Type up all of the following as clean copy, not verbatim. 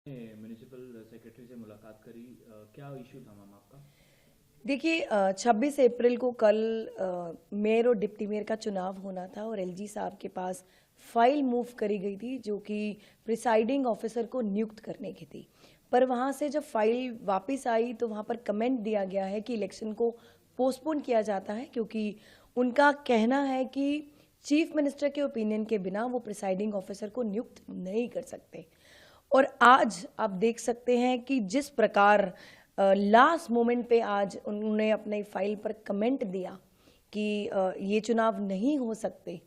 Municipal secretary से मुलाकात करी, क्या इश्यू था मैम आपका? देखिए 26 अप्रैल को कल मेयर और डिप्टी मेयर का चुनाव होना था और एलजी साहब के पास फाइल मूव करी गई थी जो कि प्रिसाइडिंग ऑफिसर को नियुक्त करने की थी। पर वहां से जब फाइल वापस आई तो वहां पर कमेंट दिया गया है कि इलेक्शन को पोस्टपोन किया जाता है क्योंकि उनका कहना है कि चीफ मिनिस्टर के ओपिनियन के बिना वो प्रिसाइडिंग ऑफिसर को नियुक्त नहीं कर सकते। और आज आप देख सकते हैं कि जिस प्रकार लास्ट मोमेंट पे आज उन्होंने अपने फाइल पर कमेंट दिया कि ये चुनाव नहीं हो सकते,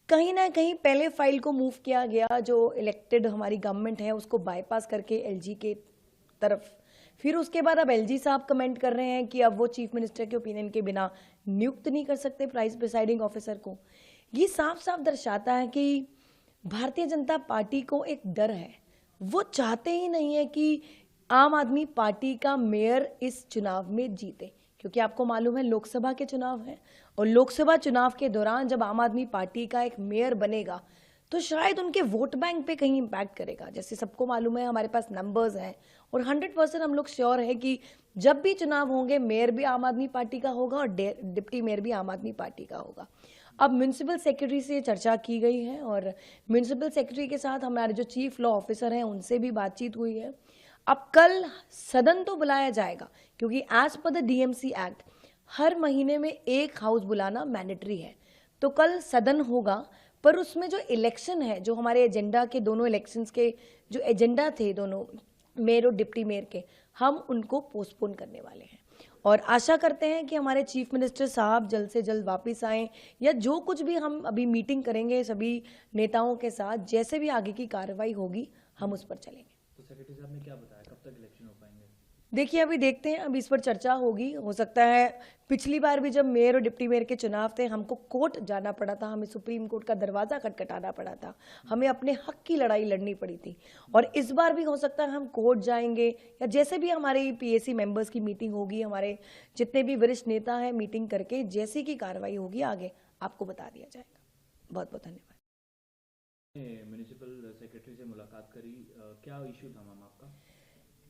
कहीं ना कहीं पहले फाइल को मूव किया गया जो इलेक्टेड हमारी गवर्नमेंट है उसको बाईपास करके एलजी के तरफ। फिर उसके बाद अब एलजी साहब कमेंट कर रहे हैं कि अब वो चीफ मिनिस्टर के ओपिनियन के बिना नियुक्त नहीं कर सकते प्रिसाइडिंग ऑफिसर को। ये साफ साफ दर्शाता है कि भारतीय जनता पार्टी को एक डर है। वो चाहते ही नहीं है कि आम आदमी पार्टी का मेयर इस चुनाव में जीते, क्योंकि आपको मालूम है लोकसभा के चुनाव हैं और लोकसभा चुनाव के दौरान जब आम आदमी पार्टी का एक मेयर बनेगा तो शायद उनके वोट बैंक पे कहीं इंपैक्ट करेगा। जैसे सबको मालूम है हमारे पास नंबर्स हैं और 100% हम लोग श्योर है कि जब भी चुनाव होंगे मेयर भी आम आदमी पार्टी का होगा और डिप्टी मेयर भी आम आदमी पार्टी का होगा। अब म्यूनिसिपल सेक्रेटरी से चर्चा की गई है और म्यूनिसिपल सेक्रेटरी के साथ हमारे जो चीफ लॉ ऑफिसर हैं उनसे भी बातचीत हुई है। अब कल सदन तो बुलाया जाएगा क्योंकि as per the DMC act हर महीने में एक हाउस बुलाना मैंडेटरी है। तो कल सदन होगा पर उसमें जो इलेक्शन है, जो हमारे एजेंडा के दोनों इलेक्शंस के जो एजेंडा थे दोनों मेयर और डिप्टी मेयर के, हम उनको पोस्टपोन करने वाले हैं और आशा करते हैं कि हमारे चीफ मिनिस्टर साहब जल्द से जल्द वापस आएं या जो कुछ भी हम अभी मीटिंग करेंगे सभी नेताओं के साथ, जैसे भी आगे की कार्रवाई होगी हम उस पर चलेंगे। तो सेक्रेटरी साहब ने क्या बताया, कब तक इलेक्शन हो पाएंगे? देखिए अभी देखते हैं, अभी इस पर चर्चा होगी। हो सकता है पिछली बार भी जब मेयर और डिप्टी मेयर के चुनाव थे हमको कोर्ट जाना पड़ा था, हमें सुप्रीम कोर्ट का दरवाजा खटखटाना पड़ा था, हमें अपने हक की लड़ाई लड़नी पड़ी थी। और इस बार भी हो सकता है हम कोर्ट जाएंगे या जैसे भी हमारे पीएसी मेंबर्स की मीटिंग होगी, हमारे जितने भी वरिष्ठ नेता हैं मीटिंग करके जैसी की कार्रवाई होगी आगे आपको बता दिया जाएगा। बहुत बहुत धन्यवाद। म्यूनिसिपल सेक्रेटरी से मुलाकात करी, क्या इश्यू था मैम आपका?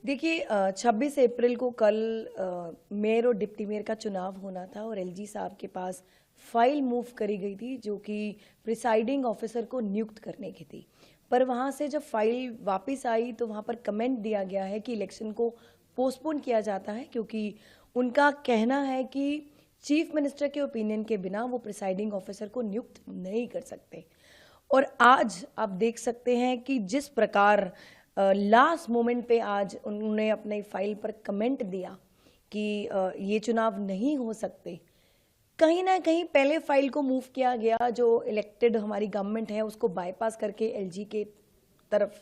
देखिए 26 अप्रैल को कल मेयर और डिप्टी मेयर का चुनाव होना था और एलजी साहब के पास फाइल मूव करी गई थी जो कि प्रिसाइडिंग ऑफिसर को नियुक्त करने की थी। पर वहां से जब फाइल वापस आई तो वहां पर कमेंट दिया गया है कि इलेक्शन को पोस्टपोन किया जाता है क्योंकि उनका कहना है कि चीफ मिनिस्टर के ओपिनियन के बिना वो प्रिसाइडिंग ऑफिसर को नियुक्त नहीं कर सकते। और आज आप देख सकते हैं कि जिस प्रकार लास्ट मोमेंट पे आज उन्होंने अपने फाइल पर कमेंट दिया कि ये चुनाव नहीं हो सकते, कहीं ना कहीं पहले फाइल को मूव किया गया जो इलेक्टेड हमारी गवर्नमेंट है उसको बाईपास करके एलजी के तरफ।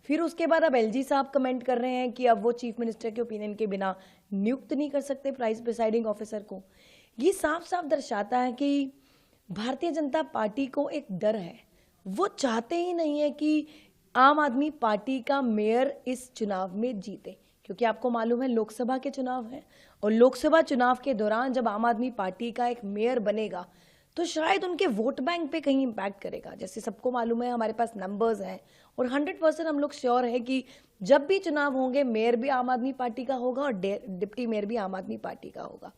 फिर उसके बाद अब एलजी साहब कमेंट कर रहे हैं कि अब वो चीफ मिनिस्टर के ओपिनियन के बिना नियुक्त नहीं कर सकते प्रिसाइडिंग ऑफिसर को। ये साफ साफ दर्शाता है कि भारतीय जनता पार्टी को एक डर है। वो चाहते ही नहीं है कि आम आदमी पार्टी का मेयर इस चुनाव में जीते, क्योंकि आपको मालूम है लोकसभा के चुनाव हैं और लोकसभा चुनाव के दौरान जब आम आदमी पार्टी का एक मेयर बनेगा तो शायद उनके वोट बैंक पे कहीं इंपैक्ट करेगा। जैसे सबको मालूम है हमारे पास नंबर्स हैं और 100% हम लोग श्योर है कि जब भी चुनाव होंगे मेयर भी आम आदमी पार्टी का होगा और डिप्टी मेयर भी आम आदमी पार्टी का होगा।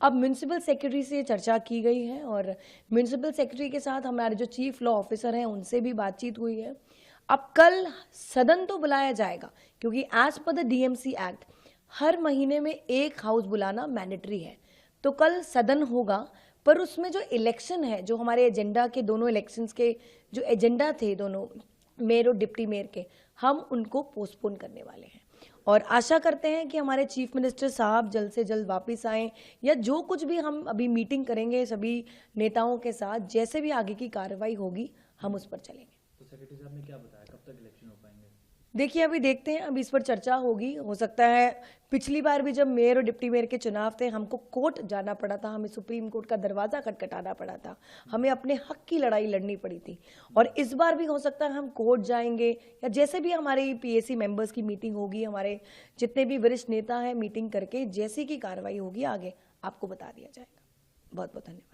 अब म्यूनिसिपल सेक्रेटरी से चर्चा की गई है और म्यूनिसिपल सेक्रेटरी के साथ हमारे जो चीफ लॉ ऑफिसर हैं उनसे भी बातचीत हुई है। अब कल सदन तो बुलाया जाएगा क्योंकि as per the DMC act हर महीने में एक हाउस बुलाना मैंडेटरी है। तो कल सदन होगा पर उसमें जो इलेक्शन है, जो हमारे एजेंडा के दोनों इलेक्शंस के जो एजेंडा थे दोनों मेयर और डिप्टी मेयर के, हम उनको पोस्टपोन करने वाले हैं और आशा करते हैं कि हमारे चीफ मिनिस्टर साहब जल्द से जल्द वापस आएं या जो कुछ भी हम अभी मीटिंग करेंगे सभी नेताओं के साथ, जैसे भी आगे की कार्रवाई होगी हम उस पर चलेंगे। तो सेक्रेटरी साहब ने क्या बताया, कब तक इलेक्शन हो पाएंगे? देखिए अभी देखते हैं, अभी इस पर चर्चा होगी। हो सकता है पिछली बार भी जब मेयर और डिप्टी मेयर के चुनाव थे हमको कोर्ट जाना पड़ा था, हमें सुप्रीम कोर्ट का दरवाजा खटखटाना पड़ा था, हमें अपने हक की लड़ाई लड़नी पड़ी थी। और इस बार भी हो सकता है हम कोर्ट जाएंगे या जैसे भी हमारे पीएसी मेंबर्स की मीटिंग होगी, हमारे जितने भी वरिष्ठ नेता हैं मीटिंग करके जैसी की कार्रवाई होगी आगे आपको बता दिया जाएगा। बहुत बहुत धन्यवाद।